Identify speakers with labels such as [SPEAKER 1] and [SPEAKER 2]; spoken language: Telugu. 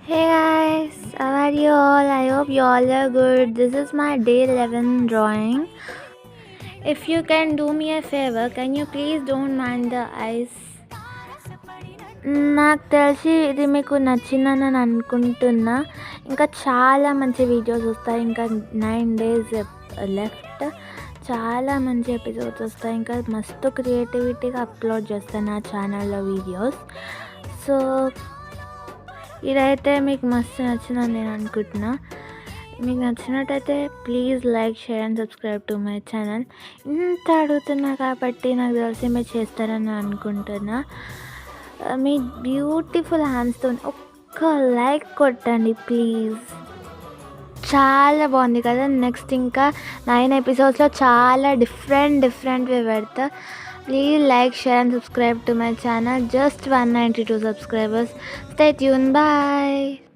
[SPEAKER 1] Hey guys, how are you all? I hope you all are good. This is my day 11 drawing. If you can do me a favor, can you please don't mind the eyes? నాకు తెలిసి ఇది మీకు నచ్చిందని నేను అనుకుంటున్నా. ఇంకా చాలా మంచి వీడియోస్ వస్తాయి. ఇంకా 9 days లెఫ్ట్. చాలా మంచి ఎపిసోడ్స్ వస్తాయి. ఇంకా మస్తు క్రియేటివిటీగా అప్లోడ్ చేస్తాను నా ఛానల్లో వీడియోస్. సో ఇదైతే మీకు మస్తు నచ్చిందని నేను అనుకుంటున్నా. మీకు నచ్చినట్టయితే please like, share and subscribe to my channel. ఇంత అడుగుతున్నా కాబట్టి నాకు తెలిసి మీరు చేస్తారని అనుకుంటున్నా. మీ బ్యూటిఫుల్ హ్యాండ్స్తో ఒక్క లైక్ కొట్టండి ప్లీజ్. చాలా బాగుంది కదా. నెక్స్ట్ ఇంకా 9 ఎపిసోడ్స్లో చాలా డిఫరెంట్వి పెడతా. Please like, share and subscribe to my channel. Just 192 subscribers. Stay tuned. Bye.